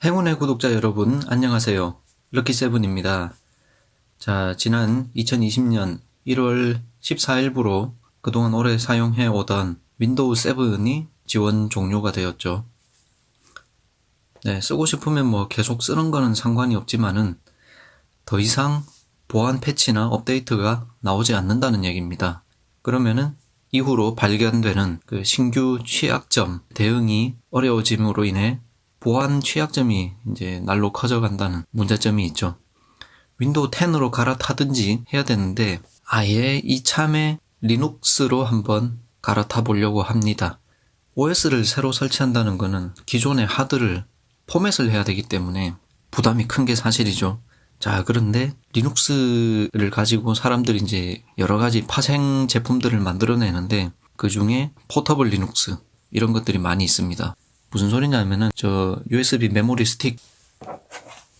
행운의 구독자 여러분, 안녕하세요. 럭키세븐입니다. 자, 지난 2020년 1월 14일부로 그동안 오래 사용해 오던 윈도우 7이 지원 종료가 되었죠. 네, 쓰고 싶으면 계속 쓰는 거는 상관이 없지만은 더 이상 보안 패치나 업데이트가 나오지 않는다는 얘기입니다. 그러면은 이후로 발견되는 그 신규 취약점 대응이 어려워짐으로 인해 보안 취약점이 이제 날로 커져간다는 문제점이 있죠. 윈도우 10으로 갈아타든지 해야 되는데 아예 이참에 리눅스로 한번 갈아타 보려고 합니다. OS를 새로 설치한다는 거는 기존의 하드를 포맷을 해야 되기 때문에 부담이 큰 게 사실이죠. 자, 그런데 리눅스를 가지고 사람들이 이제 여러 가지 파생 제품들을 만들어내는데 그 중에 포터블 리눅스 이런 것들이 많이 있습니다. 무슨 소리냐면은 저 USB 메모리 스틱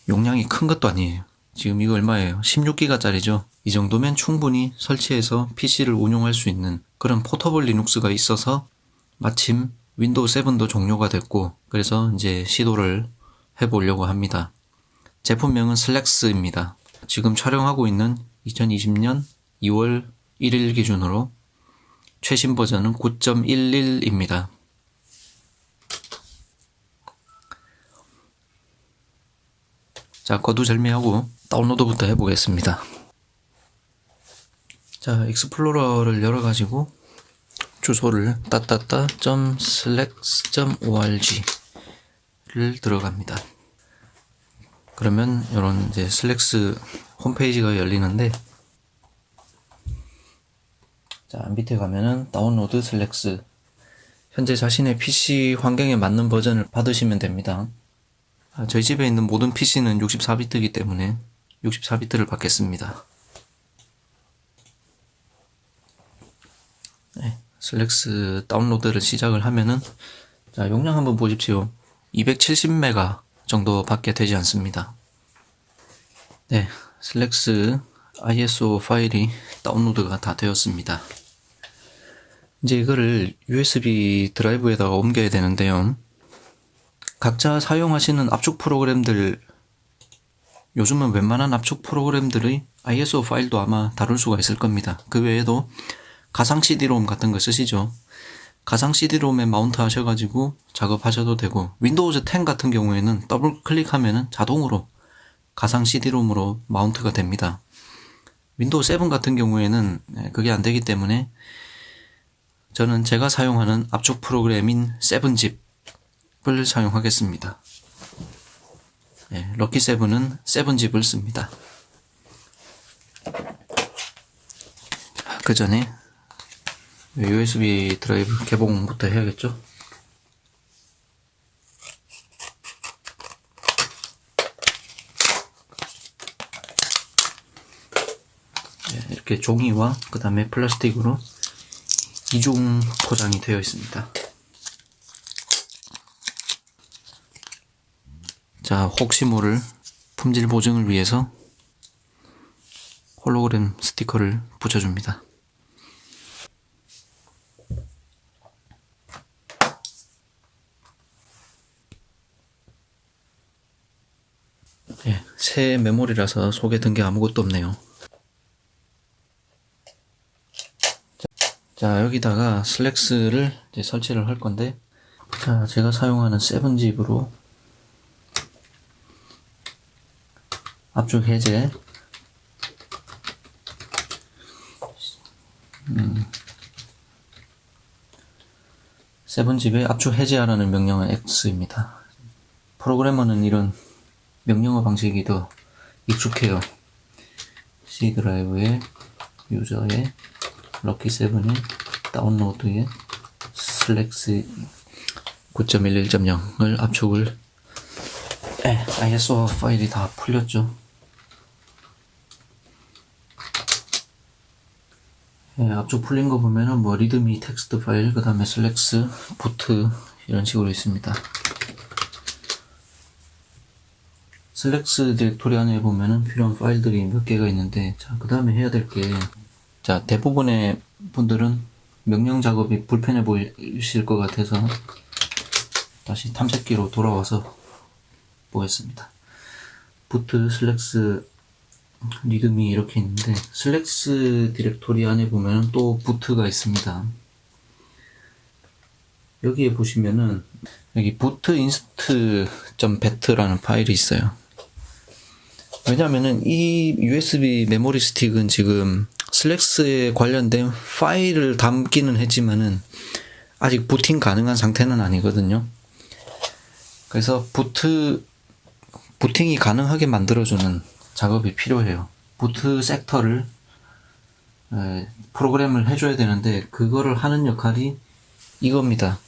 용량이 큰 것도 아니에요. 지금 이거 얼마예요? 16기가짜리죠. 이 정도면 충분히 설치해서 PC를 운용할 수 있는 그런 포터블 리눅스가 있어서 마침 윈도우 7도 종료가 됐고 그래서 이제 시도를 해보려고 합니다. 제품명은 슬랙스입니다. 지금 촬영하고 있는 2020년 2월 1일 기준으로 최신 버전은 9.11입니다. 자, 거두절미하고 다운로드부터 해보겠습니다. 자, 익스플로러를 열어가지고 주소를 slacks.org를 들어갑니다. 그러면 이런 이제 슬랙스 홈페이지가 열리는데, 자, 밑에 가면은 다운로드 슬랙스, 현재 자신의 PC 환경에 맞는 버전을 받으시면 됩니다. 저희 집에 있는 모든 PC는 64비트이기 때문에 64비트를 받겠습니다. 네, 슬랙스 다운로드를 시작을 하면은, 자, 용량 한번 보십시오. 270메가 정도 밖에 되지 않습니다. 네, 슬랙스 ISO 파일이 다운로드가 다 되었습니다. 이제 이거를 USB 드라이브에다가 옮겨야 되는데요. 각자 사용하시는 압축 프로그램들, 요즘은 웬만한 압축 프로그램들의 ISO 파일도 아마 다룰 수가 있을 겁니다. 그 외에도 가상 CD-ROM 같은 거 쓰시죠. 가상 CD-ROM에 마운트 하셔가지고 작업하셔도 되고, 윈도우즈 10 같은 경우에는 더블 클릭하면은 자동으로 가상 CD-ROM으로 마운트가 됩니다. 윈도우 7 같은 경우에는 그게 안 되기 때문에 저는 제가 사용하는 압축 프로그램인 7zip을 사용하겠습니다. 네, 럭키7은 7zip을 씁니다. 그 전에 USB 드라이브 개봉부터 해야겠죠? 네, 이렇게 종이와 그 다음에 플라스틱으로 이중 포장이 되어 있습니다. 자, 혹시 모를 품질 보증을 위해서 홀로그램 스티커를 붙여줍니다. 네, 새 메모리라서 속에 든 게 아무것도 없네요. 자, 여기다가 슬랙스를 이제 설치를 할 건데, 자, 제가 사용하는 7zip으로 압축 해제, 7zip에 압축 해제하라는 명령은 X입니다. 프로그래머는 이런 명령어 방식이 더 익숙해요. C 드라이브에 유저의 럭키7의 다운로드에 슬랙스 9.11.0을 압축을, ISO 파일이 다 풀렸죠. 압축 풀린 거 보면은 리드미 텍스트 파일, 그 다음에 슬랙스, 부트 이런 식으로 있습니다. 슬랙스 디렉토리 안에 보면은 필요한 파일들이 몇 개가 있는데, 자, 그 다음에 해야 될 게, 자, 대부분의 분들은 명령 작업이 불편해 보이실 것 같아서 다시 탐색기로 돌아와서 보겠습니다. 부트 슬랙스 리듬이 이렇게 있는데, 슬랙스 디렉토리 안에 보면 또 부트가 있습니다. 여기에 보시면은 여기 부트 inst.bat라는 파일이 있어요. 왜냐면은 이 USB 메모리 스틱은 지금 슬랙스에 관련된 파일을 담기는 했지만은 아직 부팅 가능한 상태는 아니거든요. 그래서 부팅이 가능하게 만들어주는 작업이 필요해요. 부트 섹터를 프로그램을 해줘야 되는데, 그거를 하는 역할이 이겁니다.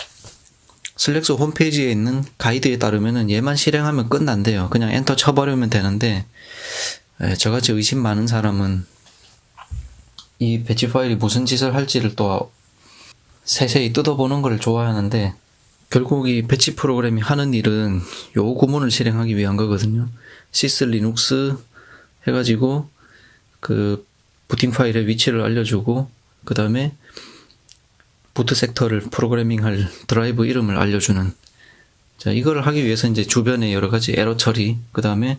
슬랙스 홈페이지에 있는 가이드에 따르면은 얘만 실행하면 끝난대요. 그냥 엔터 쳐버리면 되는데, 저같이 의심 많은 사람은 이 배치 파일이 무슨 짓을 할지를 또 세세히 뜯어보는 걸 좋아하는데, 결국 이 배치 프로그램이 하는 일은 요 구문을 실행하기 위한 거거든요. sys linux 해가지고 그 부팅 파일의 위치를 알려주고, 그 다음에 부트 섹터를 프로그래밍할 드라이브 이름을 알려주는, 자, 이걸 하기 위해서 이제 주변에 여러 가지 에러 처리, 그 다음에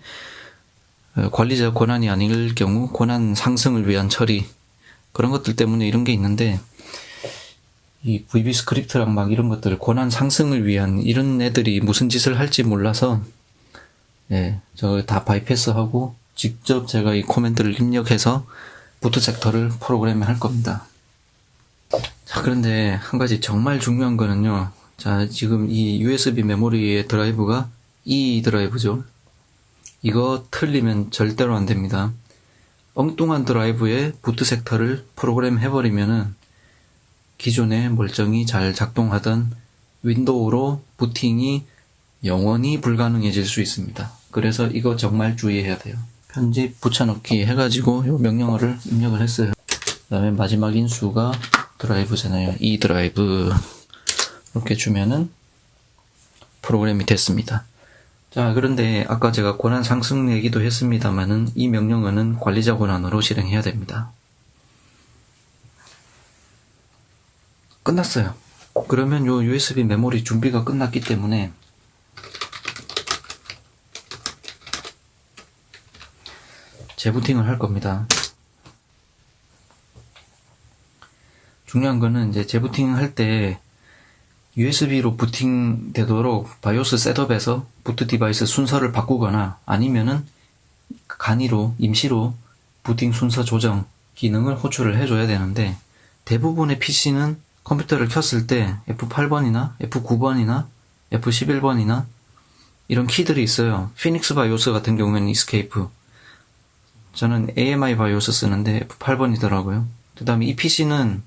관리자 권한이 아닐 경우 권한 상승을 위한 처리, 그런 것들 때문에 이런 게 있는데, 이 VB 스크립트랑 막 이런 것들, 권한 상승을 위한 이런 애들이 무슨 짓을 할지 몰라서, 저 다 바이패스하고 직접 제가 이 코맨드를 입력해서 부트 섹터를 프로그램을 할 겁니다. 자, 그런데 한 가지 정말 중요한 거는요. 자, 지금 이 USB 메모리의 드라이브가 이 드라이브죠. 이거 틀리면 절대로 안 됩니다. 엉뚱한 드라이브에 부트 섹터를 프로그램 해버리면은 기존에 멀쩡히 잘 작동하던 윈도우로 부팅이 영원히 불가능해질 수 있습니다. 그래서 이거 정말 주의해야 돼요. 편집 붙여넣기 해가지고 요 명령어를 입력을 했어요. 그 다음에 마지막 인수가 드라이브잖아요. 이 드라이브 이렇게 주면은 프로그램이 됐습니다. 자, 그런데 아까 제가 권한 상승 얘기도 했습니다만은 이 명령어는 관리자 권한으로 실행해야 됩니다. 끝났어요. 그러면 요 USB 메모리 준비가 끝났기 때문에 재부팅을 할 겁니다. 중요한 거는 이제 재부팅 할 때 USB로 부팅 되도록 바이오스 셋업에서 부트 디바이스 순서를 바꾸거나 아니면은 간이로 임시로 부팅 순서 조정 기능을 호출을 해줘야 되는데, 대부분의 PC는 컴퓨터를 켰을 때 F8번이나 F9번이나 F11번이나 이런 키들이 있어요. 피닉스 바이오스 같은 경우에는 이스케이프, 저는 AMI 바이오스 쓰는데 F8번이더라고요. 그 다음에 이 PC는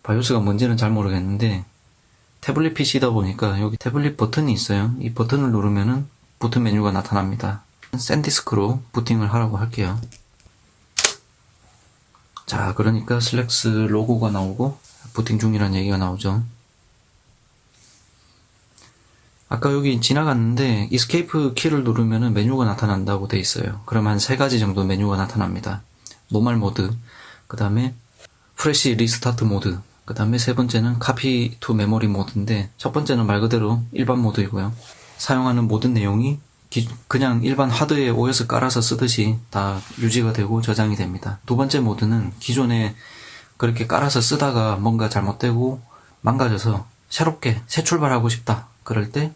바이오스가 뭔지는 잘 모르겠는데 태블릿 PC다 보니까 여기 태블릿 버튼이 있어요. 이 버튼을 누르면은 부트 메뉴가 나타납니다. 샌디스크로 부팅을 하라고 할게요. 자, 그러니까 슬랙스 로고가 나오고 부팅 중이라는 얘기가 나오죠. 아까 여기 지나갔는데 이스케이프 키를 누르면은 메뉴가 나타난다고 돼 있어요. 그럼 한 3가지 정도 메뉴가 나타납니다. 노멀 모드, 그 다음에 프레시 리스타트 모드, 그 다음에 3번째는 카피 투 메모리 모드인데, 첫 번째는 말 그대로 일반 모드이고요. 사용하는 모든 내용이 그냥 일반 하드에 OS 깔아서 쓰듯이 다 유지가 되고 저장이 됩니다. 두 번째 모드는 기존에 그렇게 깔아서 쓰다가 뭔가 잘못되고 망가져서 새롭게 새 출발하고 싶다 그럴 때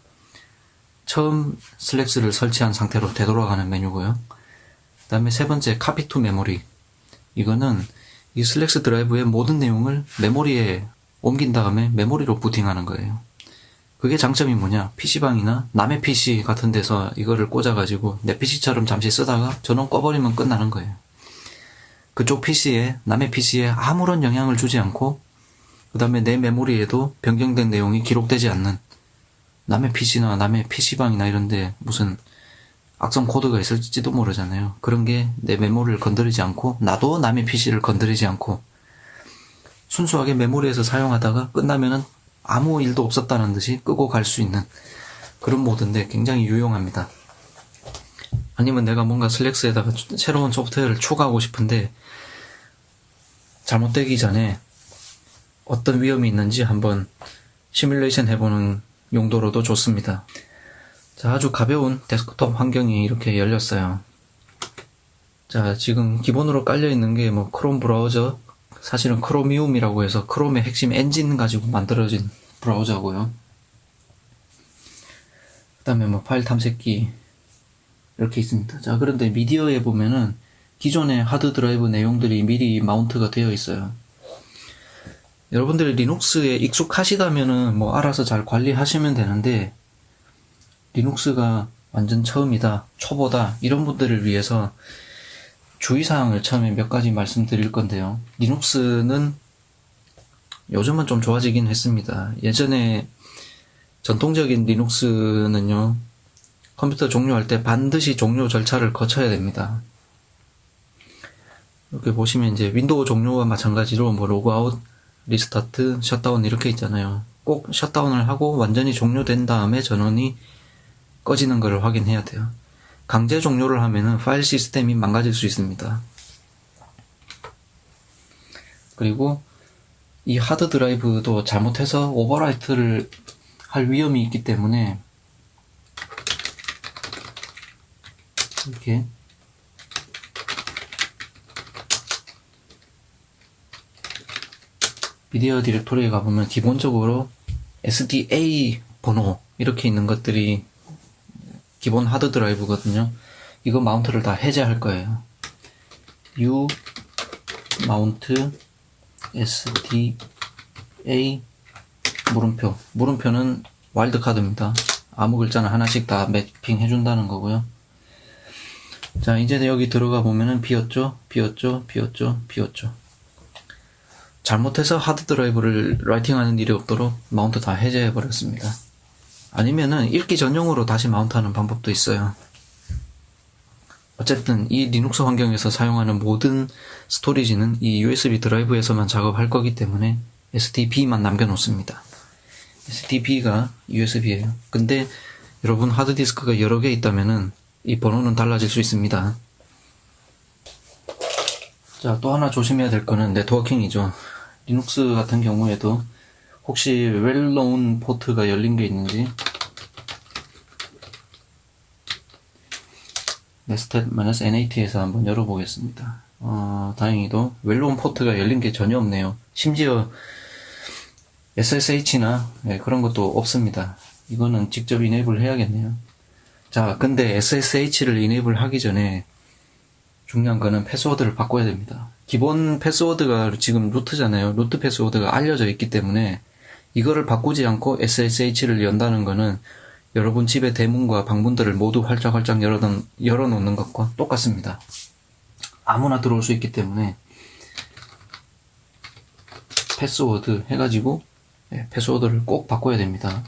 처음 슬랙스를 설치한 상태로 되돌아가는 메뉴고요. 그 다음에 3번째 카피 투 메모리, 이거는 이 슬랙스 드라이브의 모든 내용을 메모리에 옮긴 다음에 메모리로 부팅하는 거예요. 그게 장점이 뭐냐, PC방이나 남의 PC 같은 데서 이거를 꽂아가지고 내 PC처럼 잠시 쓰다가 전원 꺼버리면 끝나는 거예요. 그쪽 PC에, 남의 PC에 아무런 영향을 주지 않고, 그 다음에 내 메모리에도 변경된 내용이 기록되지 않는, 남의 PC나 남의 PC방이나 이런데 무슨 악성 코드가 있을지도 모르잖아요. 그런 게 내 메모리를 건드리지 않고, 나도 남의 PC를 건드리지 않고 순수하게 메모리에서 사용하다가 끝나면은 아무 일도 없었다는 듯이 끄고 갈 수 있는 그런 모드인데 굉장히 유용합니다. 아니면 내가 뭔가 슬랙스에다가 새로운 소프트웨어를 추가하고 싶은데 잘못되기 전에 어떤 위험이 있는지 한번 시뮬레이션 해보는 용도로도 좋습니다. 자, 아주 가벼운 데스크톱 환경이 이렇게 열렸어요. 자, 지금 기본으로 깔려있는 게 뭐 크롬 브라우저, 사실은 크로미움이라고 해서 크롬의 핵심 엔진 가지고 만들어진 브라우저고요. 그 다음에 뭐 파일 탐색기 이렇게 있습니다. 자, 그런데 미디어에 보면은 기존의 하드 드라이브 내용들이 미리 마운트가 되어 있어요. 여러분들이 리눅스에 익숙하시다면은 뭐 알아서 잘 관리하시면 되는데, 리눅스가 완전 처음이다, 초보다, 이런 분들을 위해서 주의사항을 처음에 몇 가지 말씀드릴 건데요. 리눅스는 요즘은 좀 좋아지긴 했습니다. 예전에 전통적인 리눅스는요, 컴퓨터 종료할 때 반드시 종료 절차를 거쳐야 됩니다. 이렇게 보시면 이제 윈도우 종료와 마찬가지로 뭐 로그아웃, 리스타트, 셧다운 이렇게 있잖아요. 꼭 셧다운을 하고 완전히 종료된 다음에 전원이 꺼지는 것을 확인해야 돼요. 강제 종료를 하면은 파일 시스템이 망가질 수 있습니다. 그리고 이 하드 드라이브도 잘못해서 오버라이트를 할 위험이 있기 때문에 이렇게 미디어 디렉토리에 가보면 기본적으로 SDA 번호 이렇게 있는 것들이 기본 하드 드라이브거든요. 이거 마운트를 다 해제할 거예요. U 마운트 SDA 물음표. 물음표는 와일드카드입니다. 아무 글자나 하나씩 다 매핑 해준다는 거고요. 자, 이제 여기 들어가 보면은 비었죠? 잘못해서 하드 드라이브를 라이팅하는 일이 없도록 마운트 다 해제해 버렸습니다. 아니면은 읽기 전용으로 다시 마운트하는 방법도 있어요. 어쨌든 이 리눅스 환경에서 사용하는 모든 스토리지는 이 USB 드라이브에서만 작업할 거기 때문에 SDB만 남겨놓습니다. SDB가 USB예요. 근데 여러분 하드디스크가 여러 개 있다면은 이 번호는 달라질 수 있습니다. 자, 또 하나 조심해야 될 거는 네트워킹이죠. 리눅스 같은 경우에도 혹시 웰노운 포트가 열린 게 있는지 nested-nat에서 한번 열어보겠습니다. 다행히도 웰노운 포트가 열린 게 전혀 없네요. 심지어 SSH나 그런 것도 없습니다. 이거는 직접 이네이블 해야겠네요. 자, 근데 SSH를 이네이블 하기 전에 중요한 거는 패스워드를 바꿔야 됩니다. 기본 패스워드가 지금 루트잖아요. 루트 패스워드가 알려져 있기 때문에 이거를 바꾸지 않고 SSH를 연다는 거는 여러분 집의 대문과 방문들을 모두 활짝활짝 열어놓는 것과 똑같습니다. 아무나 들어올 수 있기 때문에 패스워드 해가지고 패스워드를 꼭 바꿔야 됩니다.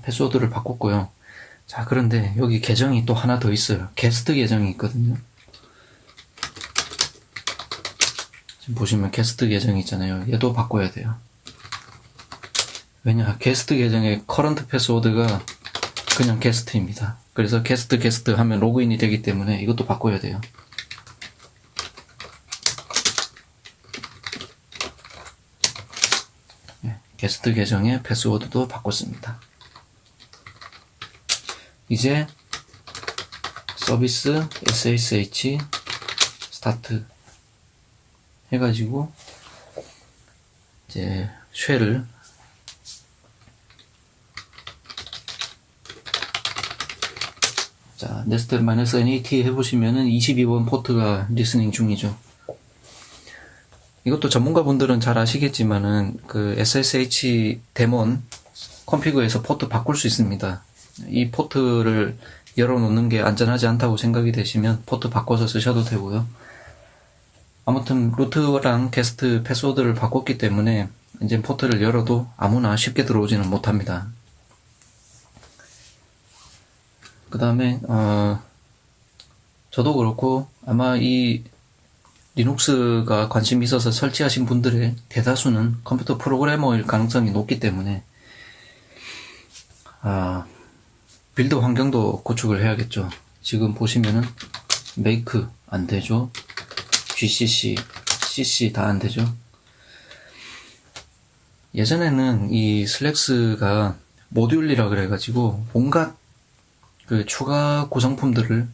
패스워드를 바꿨고요. 자, 그런데 여기 계정이 또 하나 더 있어요. 게스트 계정이 있거든요. 지금 보시면 게스트 계정이 있잖아요. 얘도 바꿔야 돼요. 왜냐, 게스트 계정의 커런트 패스워드가 그냥 게스트입니다. 그래서 게스트 하면 로그인이 되기 때문에 이것도 바꿔야 돼요. 게스트 계정의 패스워드도 바꿨습니다. 이제 서비스 SSH 스타트 해가지고 이제 쉘을 자, nested-NAT 해보시면은 22번 포트가 리스닝 중이죠. 이것도 전문가분들은 잘 아시겠지만은 그 SSH 데몬 컴피그에서 포트 바꿀 수 있습니다. 이 포트를 열어놓는 게 안전하지 않다고 생각이 되시면 포트 바꿔서 쓰셔도 되고요. 아무튼 루트랑 게스트 패스워드를 바꿨기 때문에 이제 포트를 열어도 아무나 쉽게 들어오지는 못합니다. 그 다음에 저도 그렇고 아마 이 리눅스가 관심이 있어서 설치하신 분들의 대다수는 컴퓨터 프로그래머일 가능성이 높기 때문에 빌드 환경도 구축을 해야겠죠. 지금 보시면은 make 안 되죠. gcc, CC 다 안 되죠. 예전에는 이 슬랙스가 모듈이라 그래가지고 온갖 그 추가 구성품들을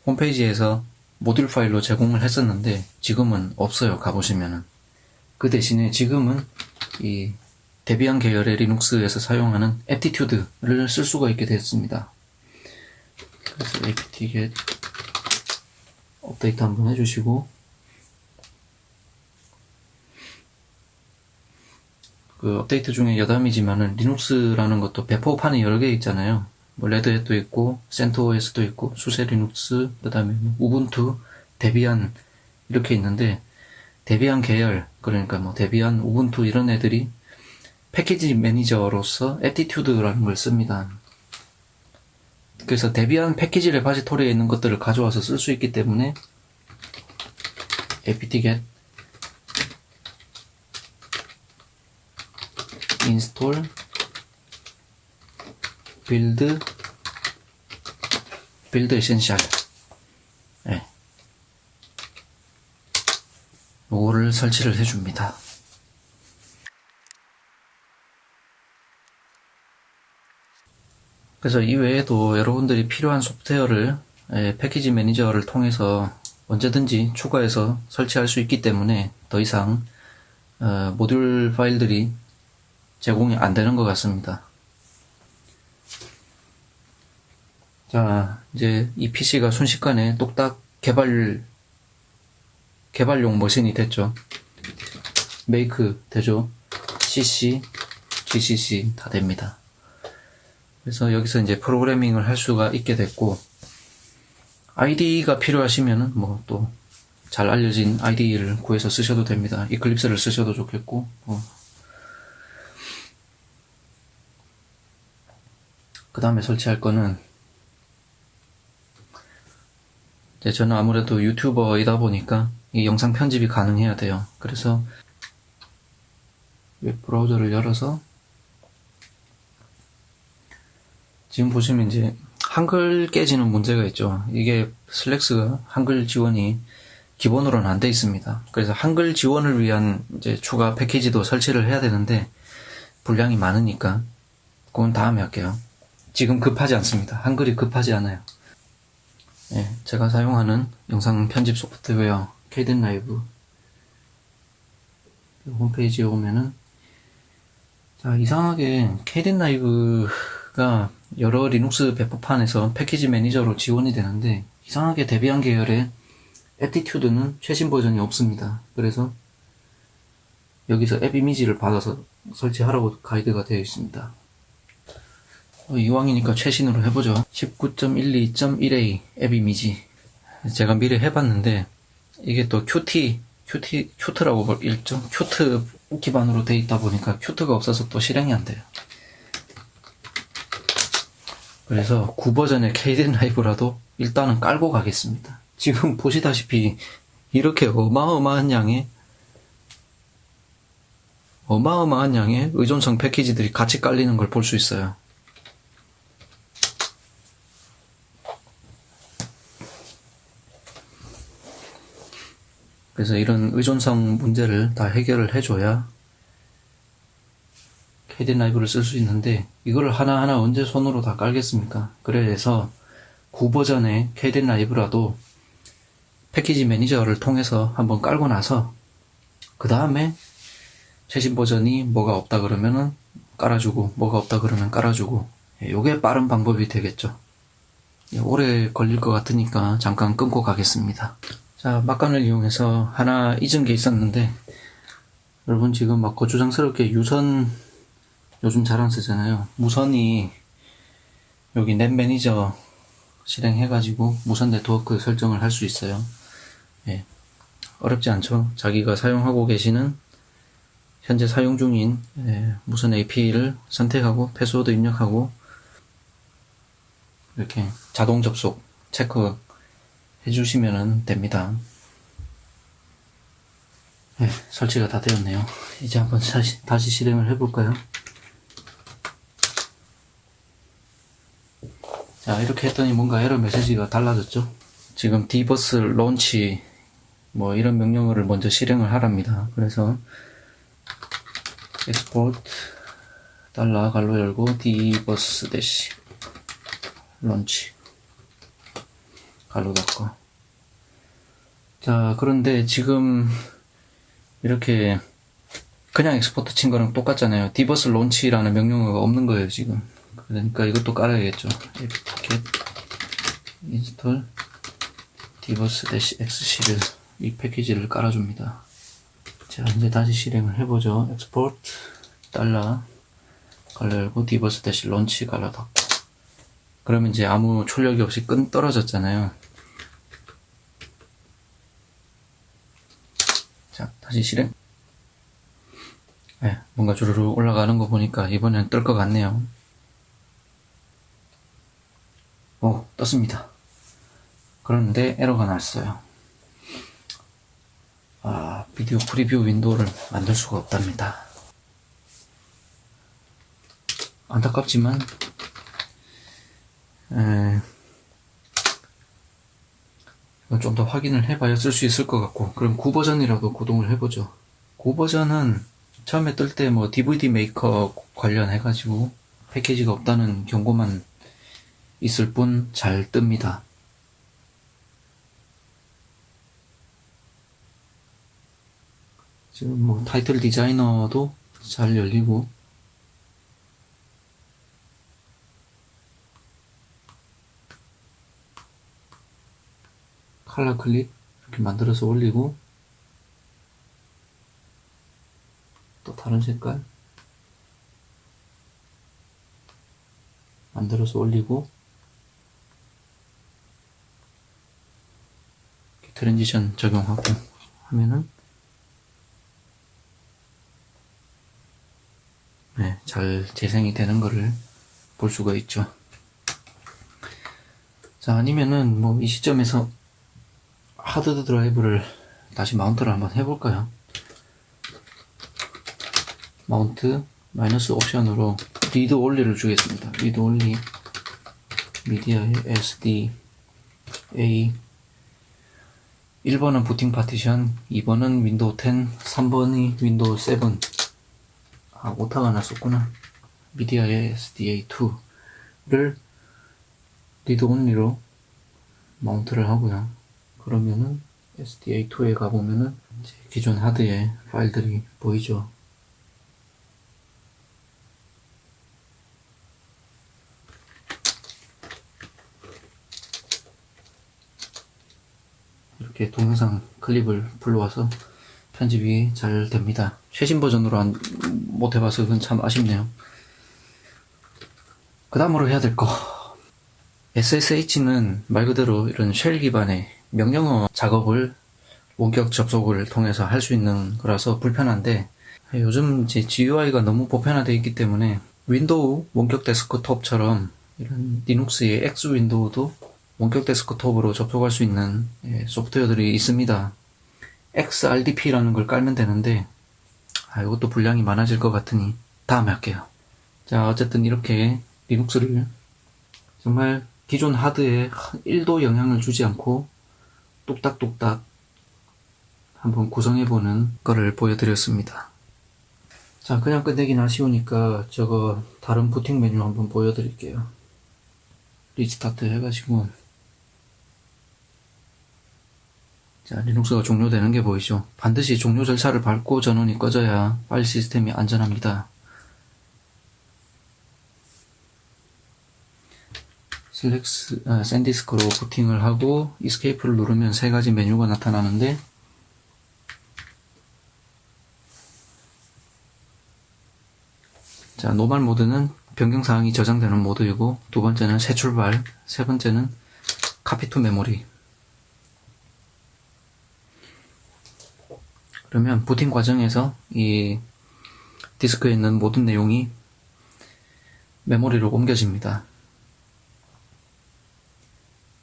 홈페이지에서 모듈 파일로 제공을 했었는데 지금은 없어요. 가보시면은. 그 대신에 지금은 이 데비안 계열의 리눅스에서 사용하는 애티튜드를 쓸 수가 있게 됐습니다. 그래서 apt-get 업데이트 한번 해주시고, 그 업데이트 중에 여담이지만은 리눅스라는 것도 배포판이 여러 개 있잖아요. 뭐 레드햇도 있고 센토OS도 있고 수세 리눅스, 그 다음에 우분투, 데비안 이렇게 있는데, 데비안 계열, 그러니까 뭐 데비안, 우분투 이런 애들이 패키지 매니저로서 애티튜드라는 걸 씁니다. 그래서 데비안 패키지 레파지토리에 있는 것들을 가져와서 쓸 수 있기 때문에 apt-get install build essential, 네. 요거를 설치를 해줍니다. 그래서 이 외에도 여러분들이 필요한 소프트웨어를 패키지 매니저를 통해서 언제든지 추가해서 설치할 수 있기 때문에 더 이상 모듈 파일들이 제공이 안 되는 것 같습니다. 자, 이제 이 PC가 순식간에 뚝딱 개발용 머신이 됐죠. 메이크 되죠. CC, GCC 다 됩니다. 그래서 여기서 이제 프로그래밍을 할 수가 있게 됐고, IDE가 필요하시면은 뭐 또 잘 알려진 IDE를 구해서 쓰셔도 됩니다. 이클립스를 쓰셔도 좋겠고, 그 다음에 설치할 거는, 이제 저는 아무래도 유튜버이다 보니까 이 영상 편집이 가능해야 돼요. 그래서 웹브라우저를 열어서 지금 보시면 이제 한글 깨지는 문제가 있죠. 이게 슬랙스가 한글 지원이 기본으로는 안 돼 있습니다. 그래서 한글 지원을 위한 이제 추가 패키지도 설치를 해야 되는데 분량이 많으니까 그건 다음에 할게요. 지금 급하지 않습니다. 한글이 급하지 않아요. 네, 제가 사용하는 영상 편집 소프트웨어 Kdenlive 홈페이지에 오면은, 자, 이상하게 Kdenlive가 여러 리눅스 배포판에서 패키지 매니저로 지원이 되는데 이상하게 데비안 계열의 애티튜드는 최신 버전이 없습니다. 그래서 여기서 앱 이미지를 받아서 설치하라고 가이드가 되어 있습니다. 이왕이니까 최신으로 해보죠. 19.12.1a 앱 이미지. 제가 미리 해봤는데 이게 또 큐트라고 읽죠. 큐트 기반으로 되어 있다 보니까 큐트가 없어서 또 실행이 안 돼요. 그래서 9버전의 Kdenlive라도 일단은 깔고 가겠습니다. 지금 보시다시피 이렇게 어마어마한 양의 의존성 패키지들이 같이 깔리는 걸 볼 수 있어요. 그래서 이런 의존성 문제를 다 해결을 해줘야 Kdenlive를 쓸 수 있는데, 이거를 하나하나 언제 손으로 다 깔겠습니까? 그래서 9버전의 Kdenlive라도 패키지 매니저를 통해서 한번 깔고 나서 그 다음에 최신 버전이 뭐가 없다 그러면은 깔아주고, 뭐가 없다 그러면 깔아주고, 요게 빠른 방법이 되겠죠. 오래 걸릴 것 같으니까 잠깐 끊고 가겠습니다. 자, 막간을 이용해서 하나 잊은 게 있었는데, 여러분 지금 막 거추장스럽게 유선 요즘 잘 안 쓰잖아요. 무선이 여기 넷 매니저 실행해가지고 무선 네트워크 설정을 할 수 있어요. 예, 어렵지 않죠. 자기가 사용하고 계시는 현재 사용 중인 무선 AP를 선택하고 패스워드 입력하고 이렇게 자동 접속 체크 해주시면 됩니다. 네, 설치가 다 되었네요. 이제 한번 다시 실행을 해볼까요? 자, 이렇게 했더니 뭔가 에러 메시지가 달라졌죠. 지금 디버스 론치 뭐 이런 명령어를 먼저 실행을 하랍니다. 그래서 export 달러 갈로 열고 dbus 대시 런치 갈로 닫고. 자, 그런데 지금 이렇게 그냥 엑스포트 친 거랑 똑같잖아요. dbus 런치라는 명령어가 없는 거예요, 지금. 그러니까 이것도 깔아야겠죠. apt-get install dbus-xc를 이 패키지를 깔아줍니다. 자, 이제 다시 실행을 해보죠. export 달러 갈로 열고 dbus-launch 갈로 닫고. 그러면 이제 아무 출력이 없이 끈 떨어졌잖아요. 자, 다시 실행. 네, 뭔가 주르륵 올라가는 거 보니까 이번엔 뜰 것 같네요. 오, 떴습니다. 그런데 에러가 났어요. 비디오 프리뷰 윈도우를 만들 수가 없답니다. 안타깝지만 이건 좀 더 확인을 해봐야 쓸 수 있을 것 같고, 그럼 9버전이라도 구동을 해보죠. 9버전은 처음에 뜰 때 뭐 DVD 메이커 관련해가지고 패키지가 없다는 경고만 있을 뿐 잘 뜹니다. 지금 뭐 타이틀 디자이너도 잘 열리고, 컬러 클립 이렇게 만들어서 올리고, 또 다른 색깔 만들어서 올리고, 트랜지션 적용하고 하면은 잘 재생이 되는 거를 볼 수가 있죠. 자, 아니면은 뭐 이 시점에서 하드 드라이브를 다시 마운트를 한번 해볼까요? 마운트 마이너스 옵션으로 리드 올리를 주겠습니다. 리드 올리 미디어의 SD A 1번은 부팅 파티션, 2번은 윈도우 10, 3번이 윈도우 7. 오타가 났었구나. 미디어의 SDA2를 리드 온리로 마운트를 하고요. 그러면은 SDA2에 가보면은 이제 기존 하드의 파일들이 보이죠. 이렇게 동영상 클립을 불러와서 편집이 잘 됩니다. 최신 버전으로 못 해봐서 그건 참 아쉽네요. 그 다음으로 해야 될 거. SSH는 말 그대로 이런 쉘 기반의 명령어 작업을 원격 접속을 통해서 할 수 있는 거라서 불편한데, 요즘 이제 GUI가 너무 보편화되어 있기 때문에 윈도우 원격 데스크톱처럼 이런 리눅스의 X 윈도우도 원격 데스크톱으로 접속할 수 있는 소프트웨어들이 있습니다. XRDP라는 걸 깔면 되는데, 이것도 분량이 많아질 것 같으니 다음에 할게요. 자, 어쨌든 이렇게 리눅스를 정말 기존 하드에 1도 영향을 주지 않고 뚝딱뚝딱 한번 구성해보는 거를 보여드렸습니다. 자, 그냥 끝내긴 아쉬우니까 저거 다른 부팅 메뉴 한번 보여드릴게요. 리스타트 해가지고, 자, 리눅스가 종료되는 게 보이죠? 반드시 종료 절차를 밟고 전원이 꺼져야 파일 시스템이 안전합니다. 샌디스크로 부팅을 하고 이스케이프를 누르면 세 가지 메뉴가 나타나는데, 자, 노멀 모드는 변경사항이 저장되는 모드이고, 두 번째는 새 출발, 세 번째는 카피 투 메모리. 그러면 부팅 과정에서 이 디스크에 있는 모든 내용이 메모리로 옮겨집니다.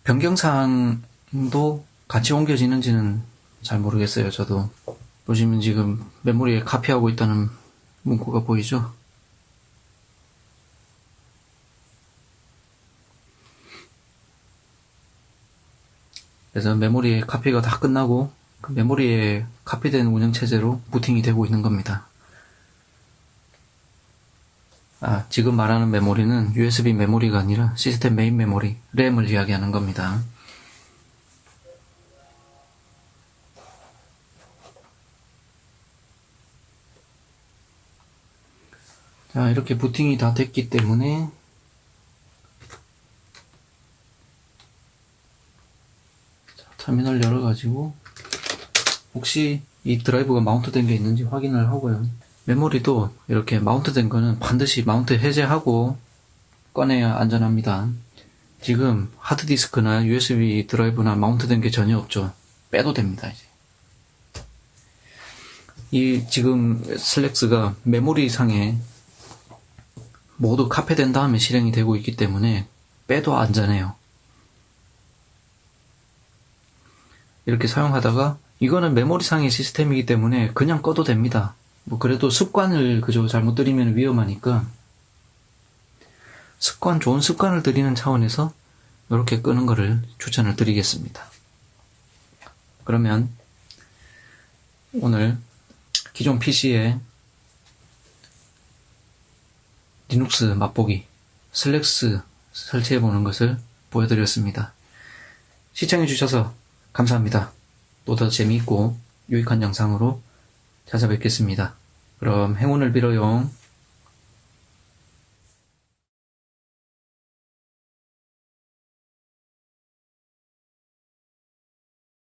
변경사항도 같이 옮겨지는지는 잘 모르겠어요. 저도. 보시면 지금 메모리에 카피하고 있다는 문구가 보이죠? 그래서 메모리에 카피가 다 끝나고 그 메모리에 카피된 운영체제로 부팅이 되고 있는 겁니다. 지금 말하는 메모리는 USB 메모리가 아니라 시스템 메인 메모리, 램을 이야기하는 겁니다. 자, 이렇게 부팅이 다 됐기 때문에 터미널 열어가지고 혹시 이 드라이브가 마운트 된 게 있는지 확인을 하고요. 메모리도 이렇게 마운트 된 거는 반드시 마운트 해제하고 꺼내야 안전합니다. 지금 하드디스크나 USB 드라이브나 마운트 된 게 전혀 없죠. 빼도 됩니다, 이제. 이 지금 슬랙스가 메모리 상에 모두 카페된 다음에 실행이 되고 있기 때문에 빼도 안전해요. 이렇게 사용하다가 이거는 메모리상의 시스템이기 때문에 그냥 꺼도 됩니다. 뭐 그래도 습관을 그저 잘못 들이면 위험하니까 좋은 습관을 들이는 차원에서 이렇게 끄는 거를 추천을 드리겠습니다. 그러면 오늘 기존 PC에 리눅스 맛보기 슬랙스 설치해보는 것을 보여드렸습니다. 시청해주셔서 감사합니다. 또 더 재미있고 유익한 영상으로 찾아뵙겠습니다. 그럼 행운을 빌어요.